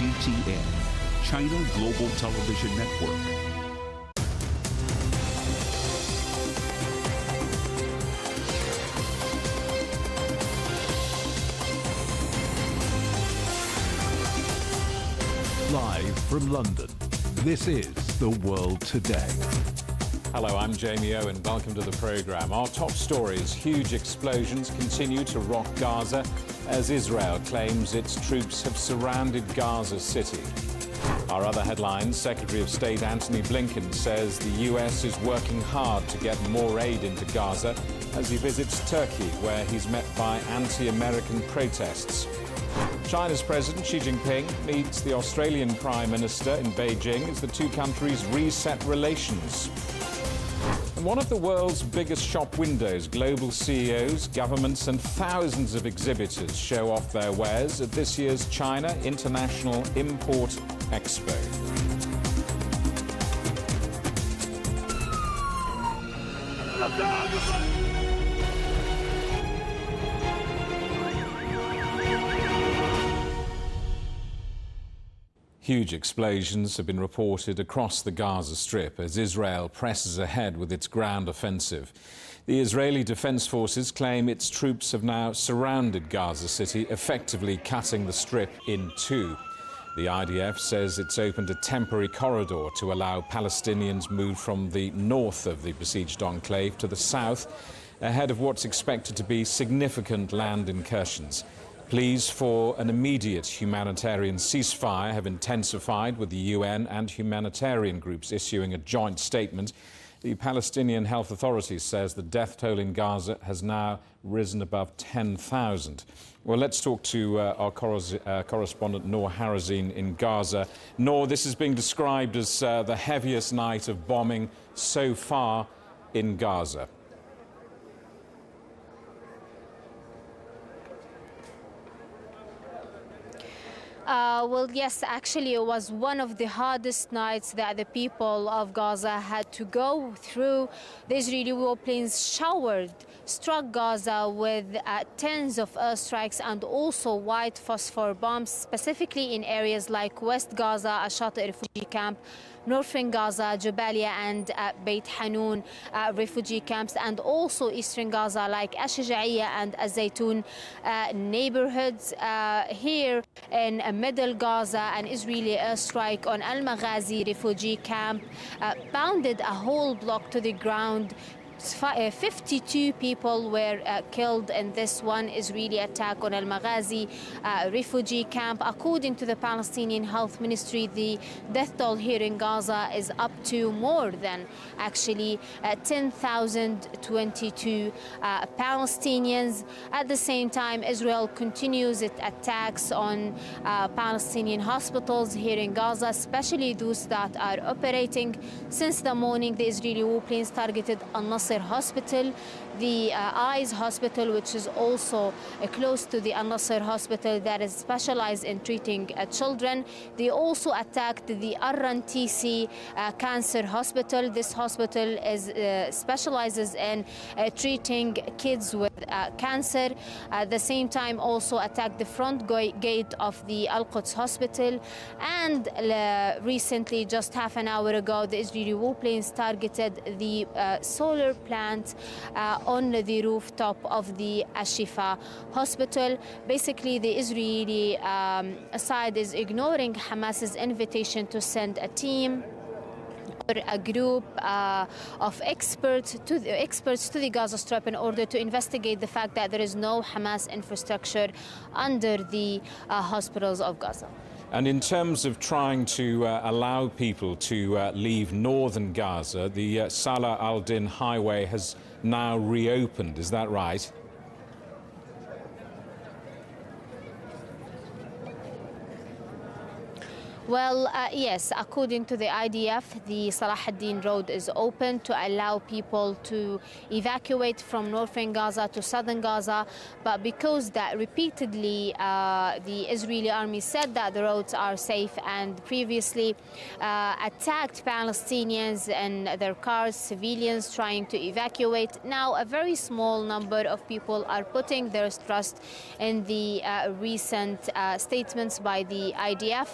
CGTN, China Global Television Network. Live from London, this is The World Today. Hello, I'm Jamie Owen. Welcome to the programme. Our top stories: huge explosions continue to rock Gaza as Israel claims its troops have surrounded Gaza City. Our other headlines: Secretary of State Antony Blinken says the US is working hard to get more aid into Gaza as he visits Turkey, where he's met by anti-American protests. China's President Xi Jinping meets the Australian Prime Minister in Beijing as the two countries reset relations. In one of the world's biggest shop windows, global CEOs, governments and thousands of exhibitors show off their wares at this year's China International Import Expo. Huge explosions have been reported across the Gaza Strip as Israel presses ahead with its ground offensive. The Israeli Defense Forces claim its troops have now surrounded Gaza City, effectively cutting the Strip in two. The IDF says it's opened a temporary corridor to allow Palestinians move from the north of the besieged enclave to the south, ahead of what's expected to be significant land incursions. Pleas for an immediate humanitarian ceasefire have intensified, with the UN and humanitarian groups issuing a joint statement. The Palestinian Health Authority says the death toll in Gaza has now risen above 10,000. Well, let's talk to our correspondent Noor Harazin in Gaza. Noor, this is being described as the heaviest night of bombing so far in Gaza. Well, yes, actually, it was one of the hardest nights that the people of Gaza had to go through. The Israeli warplanes struck Gaza with tens of airstrikes and also white phosphor bombs, specifically in areas like West Gaza, Ashati refugee camp, Northern Gaza, Jabalia and Beit Hanun refugee camps, and also Eastern Gaza like Ash-Shujaiya and Al-Zaytun neighborhoods. Here in Middle Gaza, an Israeli airstrike on Al-Maghazi refugee camp pounded a whole block to the ground. 52 people were killed in this one Israeli attack on Al-Maghazi refugee camp. According to the Palestinian Health Ministry, the death toll here in Gaza is up to more than actually 10,022 Palestinians. At the same time, Israel continues its attacks on Palestinian hospitals here in Gaza, especially those that are operating. Since the morning, the Israeli warplanes targeted Al-Nasser Hospital, the Eyes Hospital, which is also close to the Al-Nasser Hospital that is specialized in treating children. They also attacked the Ar-Rantisi Cancer Hospital. This hospital specializes in treating kids with cancer. At the same time, also attacked the front gate of the Al-Quds Hospital. And recently, just half an hour ago, the Israeli warplanes targeted the solar plant on the rooftop of the Al-Shifa Hospital. Basically, the Israeli side is ignoring Hamas's invitation to send a team or a group of experts to the Gaza Strip in order to investigate the fact that there is no Hamas infrastructure under the hospitals of Gaza. And in terms of trying to allow people to leave northern Gaza, the Salah al-Din highway has now reopened. Is that right? Well, yes, according to the IDF, the Salah ad-Din road is open to allow people to evacuate from northern Gaza to southern Gaza. But because that repeatedly the Israeli army said that the roads are safe and previously attacked Palestinians and their cars, civilians trying to evacuate, now a very small number of people are putting their trust in the recent statements by the IDF.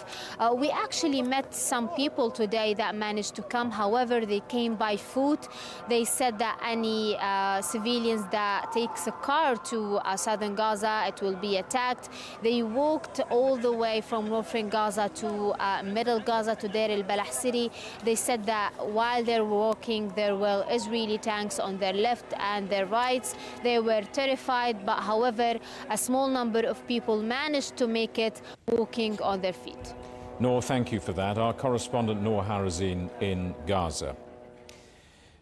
We actually met some people today that managed to come. However, they came by foot. They said that any civilians that takes a car to southern Gaza, it will be attacked. They walked all the way from northern Gaza to middle Gaza to Deir al-Balah city. They said that while they're walking, there were Israeli tanks on their left and their rights. They were terrified, but however, a small number of people managed to make it walking on their feet. Noor, thank you for that. Our correspondent Noor Harazin in Gaza.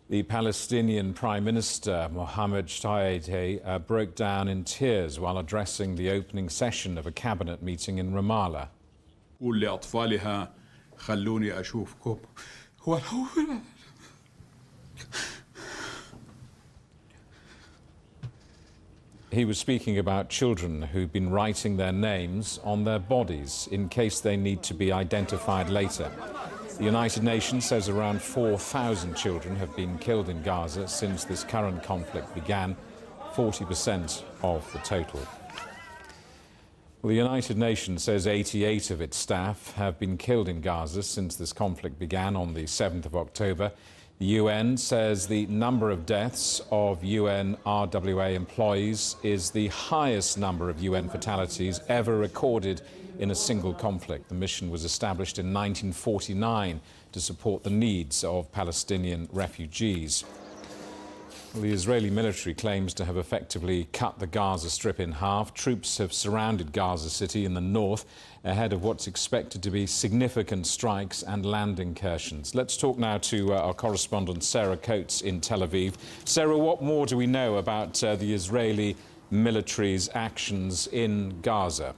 The Palestinian Prime Minister Mohammed Shtayyeh broke down in tears while addressing the opening session of a cabinet meeting in Ramallah. قول لأطفالها خلوني أشوفكم ولو He was speaking about children who've been writing their names on their bodies in case they need to be identified later. The United Nations says around 4,000 children have been killed in Gaza since this current conflict began, 40% of the total. Well, the United Nations says 88 of its staff have been killed in Gaza since this conflict began on the 7th of October. The UN says the number of deaths of UN RWA employees is the highest number of UN fatalities ever recorded in a single conflict. The mission was established in 1949 to support the needs of Palestinian refugees. Well, the Israeli military claims to have effectively cut the Gaza Strip in half. Troops have surrounded Gaza City in the north ahead of what's expected to be significant strikes and land incursions. Let's talk now to our correspondent Sarah Coates in Tel Aviv. Sarah, what more do we know about the Israeli military's actions in Gaza?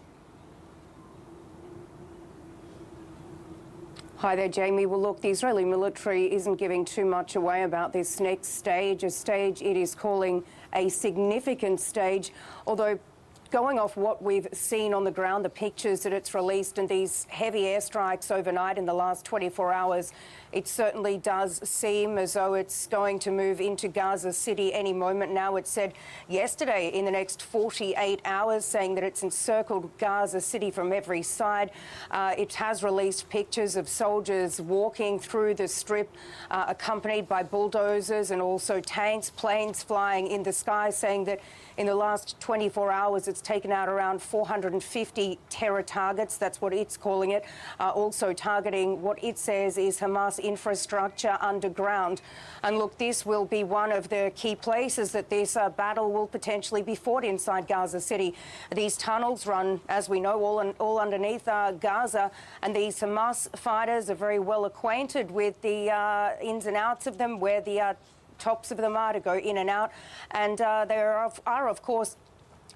Hi there, Jamie. Well, look, the Israeli military isn't giving too much away about this next stage, a stage it is calling a significant stage, although going off what we've seen on the ground, the pictures that it's released and these heavy airstrikes overnight in the last 24 hours, it certainly does seem as though it's going to move into Gaza City any moment now. It said yesterday in the next 48 hours, saying that it's encircled Gaza City from every side. It has released pictures of soldiers walking through the strip, accompanied by bulldozers and also tanks, planes flying in the sky, saying that in the last 24 hours, it's taken out around 450 terror targets. That's what it's calling it. Also targeting what it says is Hamas infrastructure underground. And look, this will be one of the key places that this battle will potentially be fought inside Gaza City. These tunnels run, as we know, all underneath Gaza, and these Hamas fighters are very well acquainted with the ins and outs of them, where the tops of them are to go in and out, and they are of course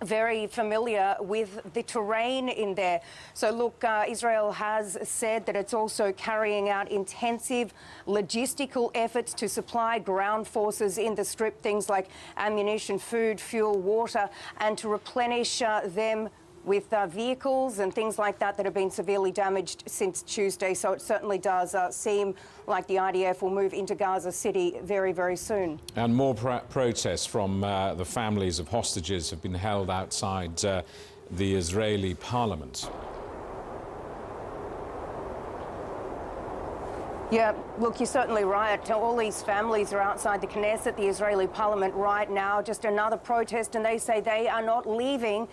very familiar with the terrain in there. So look, Israel has said that it's also carrying out intensive logistical efforts to supply ground forces in the strip, things like ammunition, food, fuel, water, and to replenish them with vehicles and things like that that have been severely damaged since Tuesday. So it certainly does seem like the IDF will move into Gaza City very, very soon. And more protests from the families of hostages have been held outside the Israeli parliament. Yeah, look, you're certainly right. All these families are outside the Knesset, the Israeli parliament right now. Just another protest, and they say they are not leaving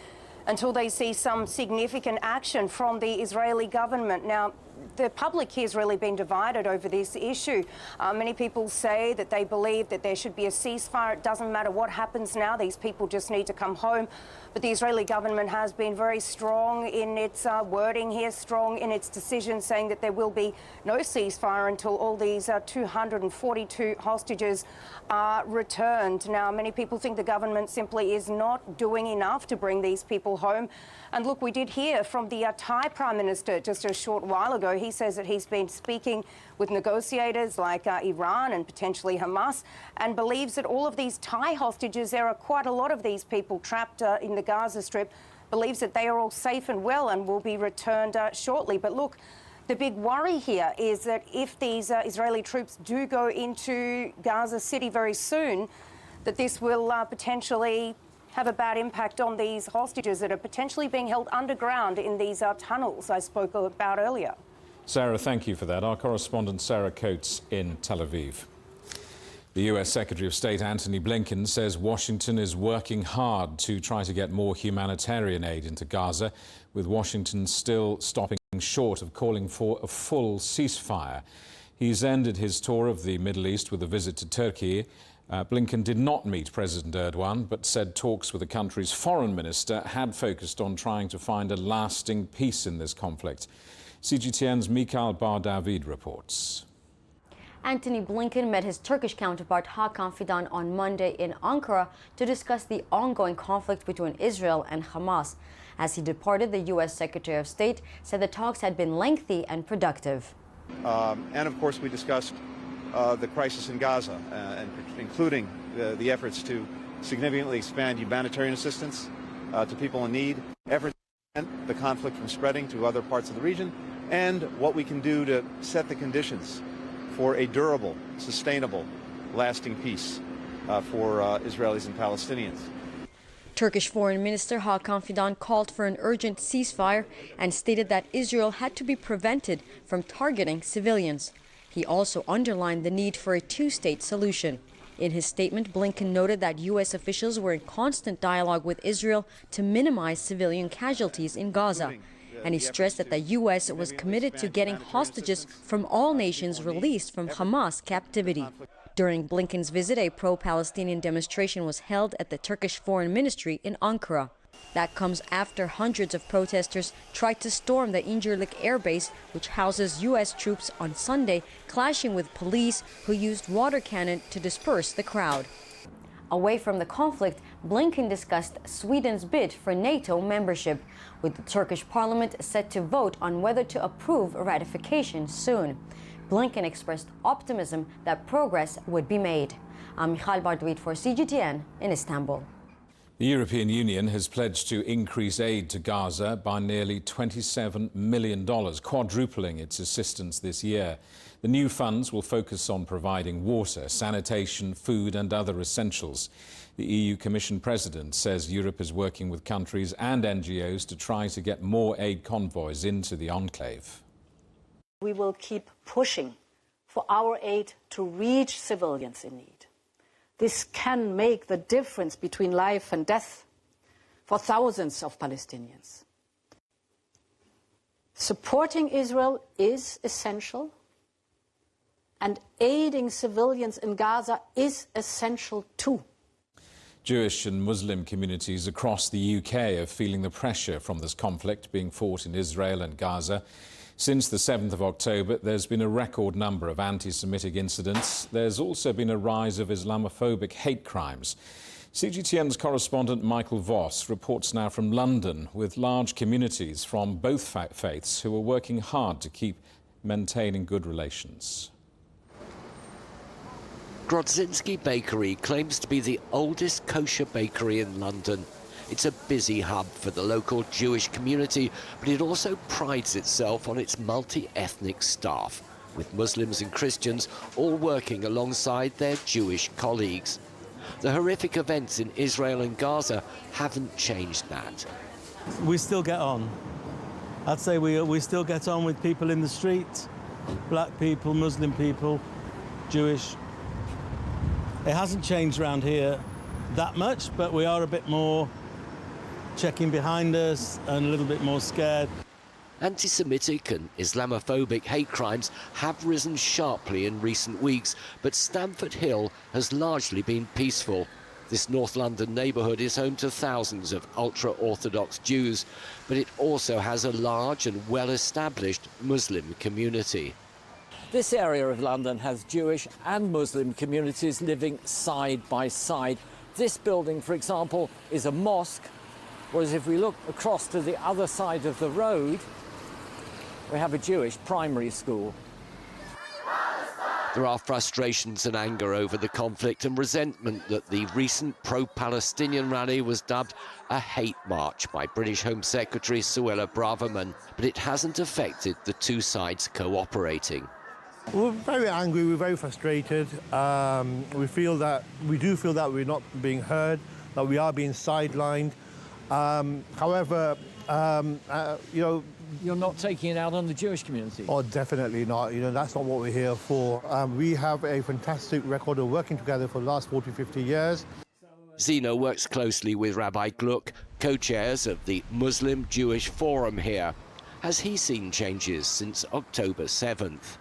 until they see some significant action from the Israeli government. Now, the public here has really been divided over this issue. Many people say that they believe that there should be a ceasefire. It doesn't matter what happens now. These people just need to come home. But the Israeli government has been very strong in its wording here, strong in its decision, saying that there will be no ceasefire until all these 242 hostages are returned. Now, many people think the government simply is not doing enough to bring these people home. And look, we did hear from the Thai Prime Minister just a short while ago. he says that he's been speaking with negotiators like Iran and potentially Hamas, and believes that all of these Thai hostages, there are quite a lot of these people trapped in the Gaza Strip, believes that they are all safe and well and will be returned shortly. But look, the big worry here is that if these Israeli troops do go into Gaza City very soon, that this will potentially have a bad impact on these hostages that are potentially being held underground in these tunnels I spoke about earlier. Sarah, thank you for that. Our correspondent Sarah Coates in Tel Aviv. The US Secretary of State Antony Blinken says Washington is working hard to try to get more humanitarian aid into Gaza, with Washington still stopping short of calling for a full ceasefire. He's ended his tour of the Middle East with a visit to Turkey. Blinken did not meet President Erdogan, but said talks with the country's foreign minister had focused on trying to find a lasting peace in this conflict. CGTN's Mikhail Bar-David reports. Antony Blinken met his Turkish counterpart Hakan Fidan on Monday in Ankara to discuss the ongoing conflict between Israel and Hamas. As he departed, the U.S. Secretary of State said the talks had been lengthy and productive. And of course, we discussed the crisis in Gaza, and including the efforts to significantly expand humanitarian assistance to people in need, efforts to prevent the conflict from spreading to other parts of the region, and what we can do to set the conditions for a durable, sustainable, lasting peace for Israelis and Palestinians. Turkish Foreign Minister Hakan Fidan called for an urgent ceasefire and stated that Israel had to be prevented from targeting civilians. He also underlined the need for a two-state solution. In his statement, Blinken noted that U.S. officials were in constant dialogue with Israel to minimize civilian casualties in Gaza. And he stressed that the U.S. was committed to getting hostages from all nations released from Hamas captivity. During Blinken's visit, a pro-Palestinian demonstration was held at the Turkish Foreign Ministry in Ankara. That comes after hundreds of protesters tried to storm the Incirlik air base, which houses U.S. troops, on Sunday, clashing with police who used water cannon to disperse the crowd. Away from the conflict, Blinken discussed Sweden's bid for NATO membership, with the Turkish parliament set to vote on whether to approve ratification soon. Blinken expressed optimism that progress would be made. I'm Mikhail Bar-David for CGTN in Istanbul. The European Union has pledged to increase aid to Gaza by nearly $27 million, quadrupling its assistance this year. The new funds will focus on providing water, sanitation, food and other essentials. The EU Commission President says Europe is working with countries and NGOs to try to get more aid convoys into the enclave. We will keep pushing for our aid to reach civilians in need. This can make the difference between life and death for thousands of Palestinians. Supporting Israel is essential, and aiding civilians in Gaza is essential too. Jewish and Muslim communities across the UK are feeling the pressure from this conflict being fought in Israel and Gaza. Since the 7th of October, there's been a record number of anti-Semitic incidents. There's also been a rise of Islamophobic hate crimes. CGTN's correspondent Michael Voss reports now from London, with large communities from both faiths who are working hard to keep maintaining good relations. Grodzinski Bakery claims to be the oldest kosher bakery in London. It's a busy hub for the local Jewish community, but it also prides itself on its multi-ethnic staff, with Muslims and Christians all working alongside their Jewish colleagues. The horrific events in Israel and Gaza haven't changed that. We still get on. I'd say we still get on with people in the street, black people, Muslim people, Jewish. It hasn't changed around here that much, but we are a bit more checking behind us and a little bit more scared. Anti-Semitic and Islamophobic hate crimes have risen sharply in recent weeks, but Stamford Hill has largely been peaceful. This North London neighbourhood is home to thousands of ultra-Orthodox Jews, but it also has a large and well-established Muslim community. This area of London has Jewish and Muslim communities living side by side. This building, for example, is a mosque, whereas if we look across to the other side of the road, we have a Jewish primary school. There are frustrations and anger over the conflict and resentment that the recent pro-Palestinian rally was dubbed a hate march by British Home Secretary Suella Braverman, but it hasn't affected the two sides cooperating. We're very angry, we're very frustrated. We do feel that we're not being heard, that we are being sidelined. However, you know, you're not taking it out on the Jewish community? Oh, definitely not. You know, that's not what we're here for. We have a fantastic record of working together for the last 40, 50 years. Zeno works closely with Rabbi Gluck, co-chairs of the Muslim-Jewish Forum here. Has he seen changes since October 7th?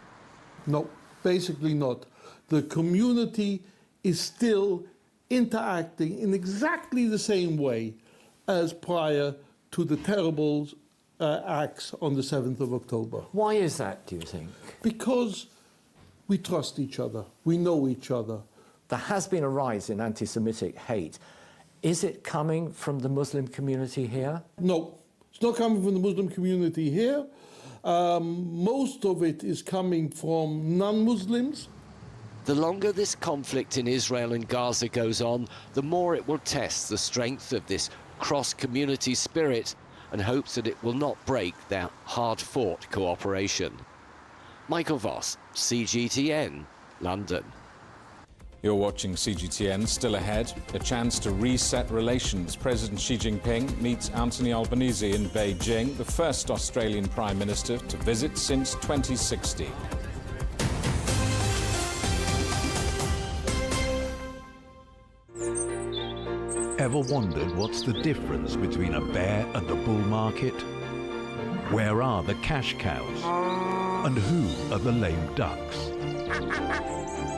No, basically not. The community is still interacting in exactly the same way as prior to the terrible acts on the 7th of October. Why is that, do you think? Because we trust each other, we know each other. There has been a rise in anti-Semitic hate. Is it coming from the Muslim community here? No, it's not coming from the Muslim community here. Most of it is coming from non-Muslims. The longer this conflict in Israel and Gaza goes on, the more it will test the strength of this cross-community spirit and hopes that it will not break their hard-fought cooperation. Michael Voss, CGTN, London. You're watching CGTN. Still ahead, a chance to reset relations. President Xi Jinping meets Anthony Albanese in Beijing, the first Australian Prime Minister to visit since 2016. Ever wondered what's the difference between a bear and a bull market? Where are the cash cows? And who are the lame ducks?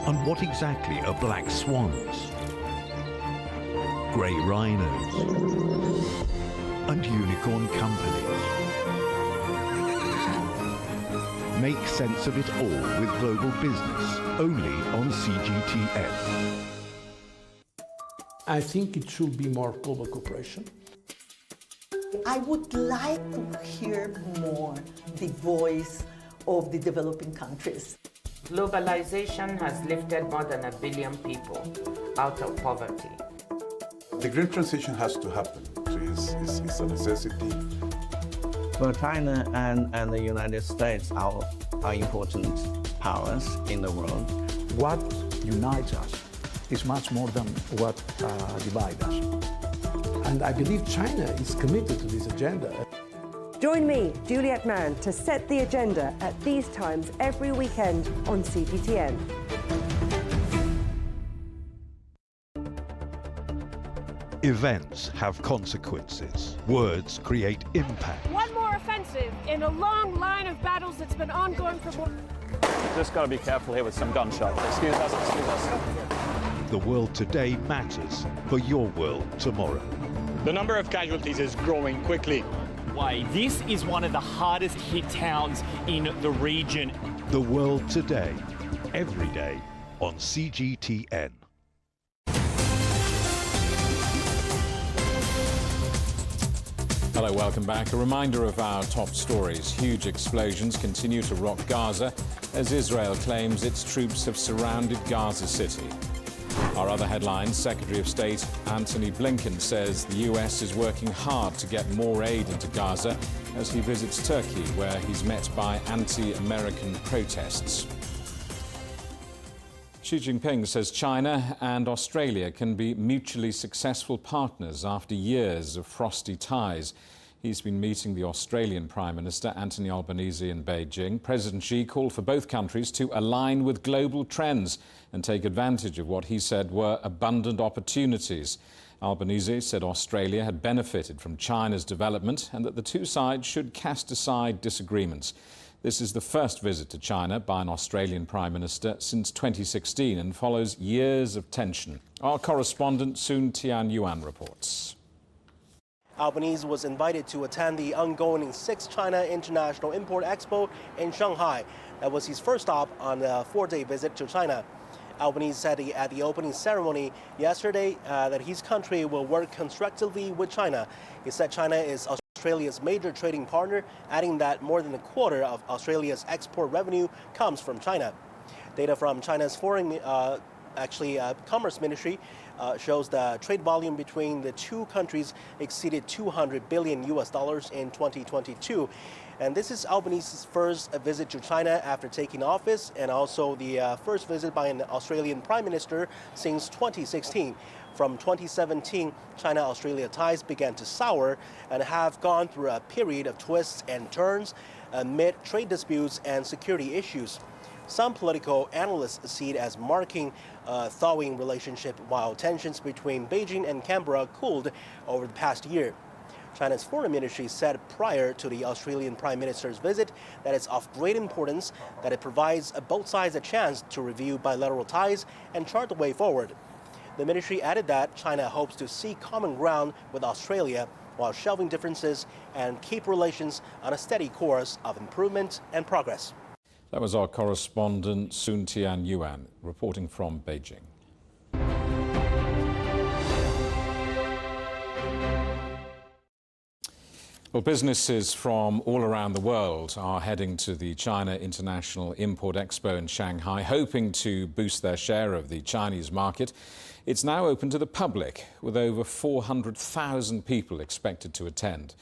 And what exactly are black swans? Grey rhinos? And unicorn companies? Make sense of it all with Global Business, only on CGTN. I think it should be more global cooperation. I would like to hear more the voice of the developing countries. Globalization has lifted more than 1 billion people out of poverty. The green transition has to happen. It's a necessity. Well, China and the United States are important powers in the world. What unites us is much more than what divides us. And I believe China is committed to this agenda. Join me, Juliet Mann, to set the agenda at these times every weekend on CGTN. Events have consequences. Words create impact. One more offensive in a long line of battles that's been ongoing for more. Just got to be careful here with some gunshots. Excuse us, excuse us. The world today matters for your world tomorrow. The number of casualties is growing quickly. Why, this is one of the hardest hit towns in the region. The world today, every day on CGTN. Hello, welcome back. A reminder of our top stories. Huge explosions continue to rock Gaza as Israel claims its troops have surrounded Gaza City. Our other headlines, Secretary of State Antony Blinken says the US is working hard to get more aid into Gaza as he visits Turkey, where he's met by anti-American protests. Xi Jinping says China and Australia can be mutually successful partners after years of frosty ties. He's been meeting the Australian Prime Minister Anthony Albanese in Beijing. President Xi called for both countries to align with global trends and take advantage of what he said were abundant opportunities. Albanese said Australia had benefited from China's development and that the two sides should cast aside disagreements. This is the first visit to China by an Australian Prime Minister since 2016 and follows years of tension. Our correspondent Sun Tianyuan reports. Albanese was invited to attend the ongoing 6th China International Import-Expo in Shanghai. That was his first stop on a 4-day visit to China. Albanese said at the opening ceremony yesterday that his country will work constructively with China. He said China is Australia's major trading partner, adding that more than a quarter of Australia's export revenue comes from China. Data from China's Commerce Ministry shows the trade volume between the two countries exceeded $200 billion in 2022. And this is Albanese's first visit to China after taking office, and also the first visit by an Australian Prime Minister since 2016. From 2017, China-Australia ties began to sour and have gone through a period of twists and turns amid trade disputes and security issues. Some political analysts see it as marking a thawing relationship, while tensions between Beijing and Canberra cooled over the past year. China's foreign ministry said prior to the Australian Prime Minister's visit that it's of great importance that it provides both sides a chance to review bilateral ties and chart the way forward. The ministry added that China hopes to seek common ground with Australia while shelving differences and keep relations on a steady course of improvement and progress. That was our correspondent Sun Tianyuan reporting from Beijing. Well, businesses from all around the world are heading to the China International Import Expo in Shanghai, hoping to boost their share of the Chinese market. It's now open to the public, with over 400,000 people expected to attend.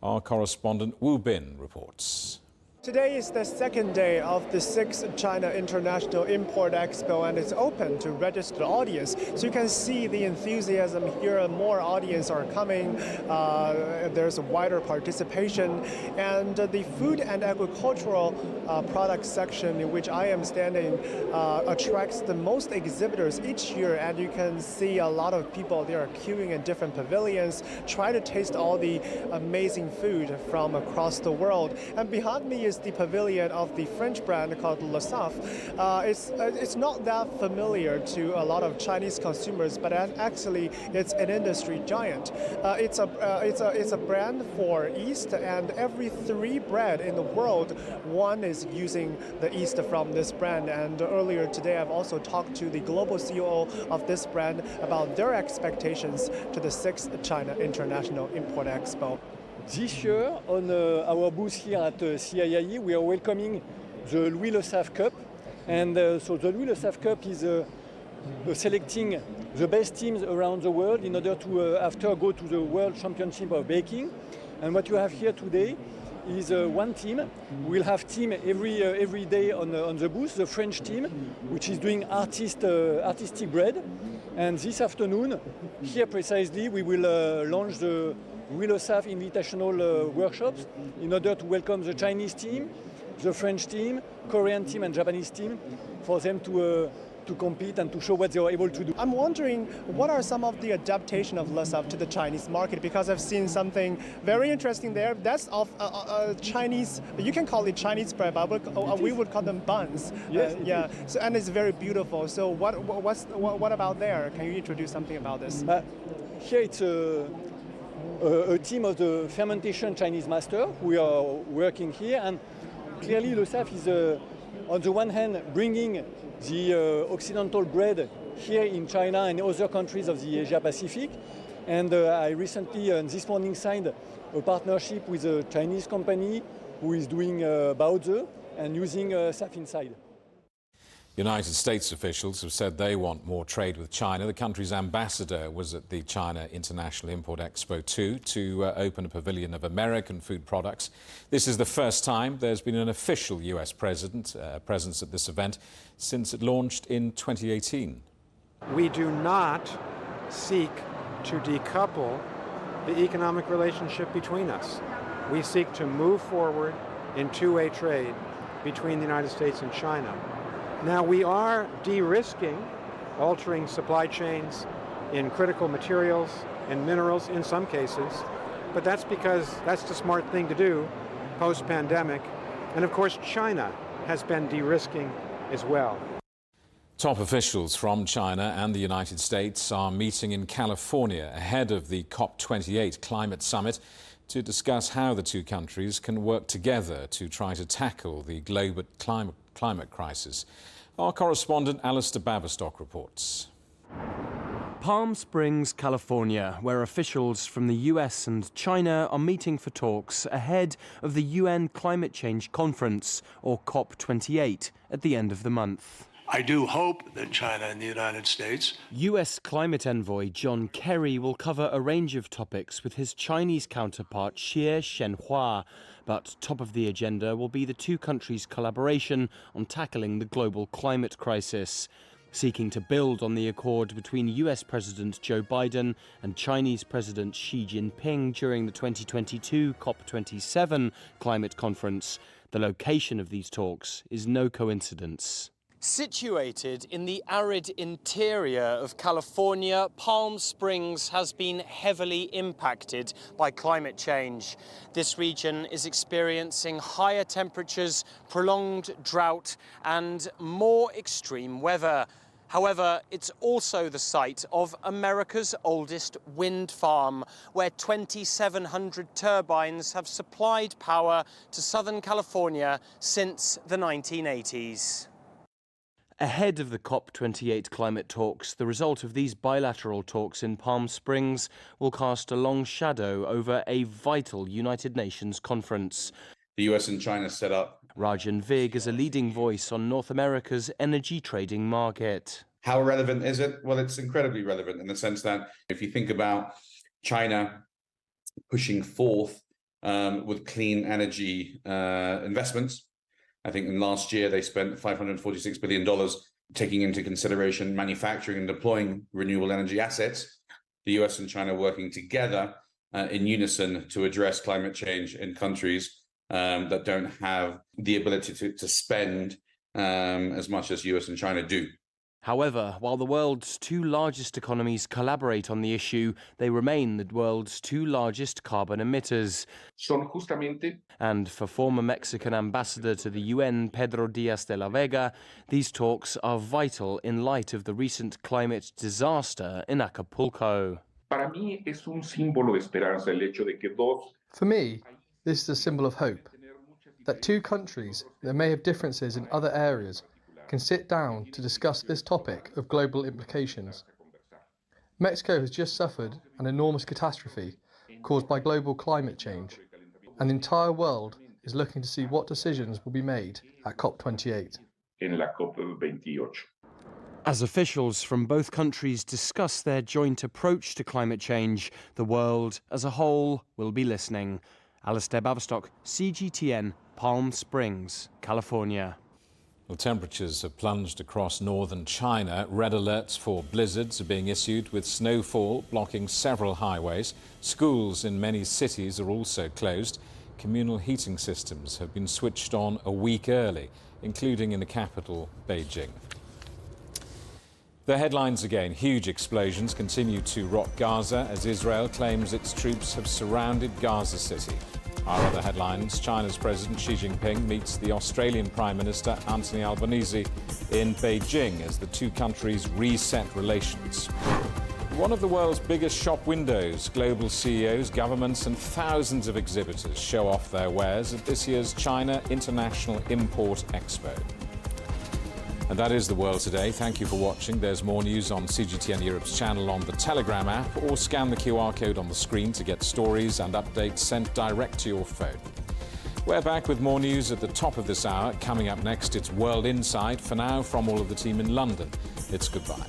Our correspondent Wu Bin reports. Today is the second day of the 6th China International Import Expo, and it's open to registered audience. So you can see the enthusiasm here. More audience are coming. There's a wider participation. And the food and agricultural product section, in which I am standing, attracts the most exhibitors each year. And you can see a lot of people. They are queuing in different pavilions, trying to taste all the amazing food from across the world. And behind me is the pavilion of the French brand called Le Saff. It's not that familiar to a lot of Chinese consumers, but actually it's an industry giant. It's a brand for yeast, and every 3 bread in the world, 1 is using the yeast from this brand. And earlier today, I've also talked to the global CEO of this brand about their expectations to the 6th China International Import Expo. This year, on our booth here at CIIE, we are welcoming the Louis Le Saff Cup. And so the Louis Le Saff Cup is selecting the best teams around the world in order to, after, go to the World Championship of Baking. And what you have here today is one team. We'll have team every day on the booth, the French team, which is doing artistic bread. And this afternoon, here precisely, we will launch the Louis Le Saff invitational workshops in order to welcome the Chinese team, the French team, Korean team and Japanese team, for them to compete and to show what they are able to do. I'm wondering, what are some of the adaptation of Le Saff to the Chinese market? Because I've seen something very interesting there. That's of Chinese, you can call it Chinese bread, but we would call them buns. Yes, yeah. So, and it's very beautiful. So what about there? Can you introduce something about this? Here it's a team of the fermentation Chinese master who are working here, and clearly Le Saff is on the one hand bringing the Occidental bread here in China and other countries of the Asia Pacific. And I recently, this morning, signed a partnership with a Chinese company who is doing baozi and using Saff inside. United States officials have said they want more trade with China. The country's ambassador was at the China International Import Expo 2 to open a pavilion of American food products. This is the first time there's been an official US presence at this event since it launched in 2018. We do not seek to decouple the economic relationship between us. We seek to move forward in two-way trade between the United States and China. Now, we are de-risking altering supply chains in critical materials and minerals in some cases, but that's because that's the smart thing to do post-pandemic. And of course, China has been de-risking as well. Top officials from China and the United States are meeting in California ahead of the COP28 climate summit to discuss how the two countries can work together to try to tackle the global climate crisis. Our correspondent Alistair Baverstock reports. Palm Springs, California, where officials from the US and China are meeting for talks ahead of the UN Climate Change Conference, or COP28, at the end of the month. I do hope that China and the United States... US climate envoy John Kerry will cover a range of topics with his Chinese counterpart Xie Zhenhua, but top of the agenda will be the two countries' collaboration on tackling the global climate crisis. Seeking to build on the accord between US President Joe Biden and Chinese President Xi Jinping during the 2022 COP27 climate conference, the location of these talks is no coincidence. Situated in the arid interior of California, Palm Springs has been heavily impacted by climate change. This region is experiencing higher temperatures, prolonged drought, and more extreme weather. However, it's also the site of America's oldest wind farm, where 2,700 turbines have supplied power to Southern California since the 1980s. Ahead of the COP28 climate talks, the result of these bilateral talks in Palm Springs will cast a long shadow over a vital United Nations conference. The US and China set up. Rajan Vig is a leading voice on North America's energy trading market. How relevant is it? Well, it's incredibly relevant in the sense that if you think about China pushing forth with clean energy investments, I think in last year they spent $546 billion taking into consideration manufacturing and deploying renewable energy assets. The US and China working together in unison to address climate change in countries that don't have the ability to spend as much as US and China do. However, while the world's two largest economies collaborate on the issue, they remain the world's two largest carbon emitters. And for former Mexican ambassador to the UN, Pedro Diaz de la Vega, these talks are vital in light of the recent climate disaster in Acapulco. For me, this is a symbol of hope, that two countries that may have differences in other areas can sit down to discuss this topic of global implications. Mexico has just suffered an enormous catastrophe caused by global climate change, and the entire world is looking to see what decisions will be made at COP28. As officials from both countries discuss their joint approach to climate change, the world as a whole will be listening. Alistair Baverstock, CGTN, Palm Springs, California. Well, temperatures have plunged across northern China. Red alerts for blizzards are being issued, with snowfall blocking several highways. Schools in many cities are also closed. Communal heating systems have been switched on a week early, including in the capital, Beijing. The headlines again. Huge explosions continue to rock Gaza as Israel claims its troops have surrounded Gaza City. Our other headlines: China's President Xi Jinping meets the Australian Prime Minister Anthony Albanese in Beijing as the two countries reset relations. One of the world's biggest shop windows, global CEOs, governments and thousands of exhibitors show off their wares at this year's China International Import Expo. And that is the world today. Thank you for watching. There's more news on CGTN Europe's channel on the Telegram app, or scan the QR code on the screen to get stories and updates sent direct to your phone. We're back with more news at the top of this hour. Coming up next, it's World Insight. For now, from all of the team in London, it's goodbye.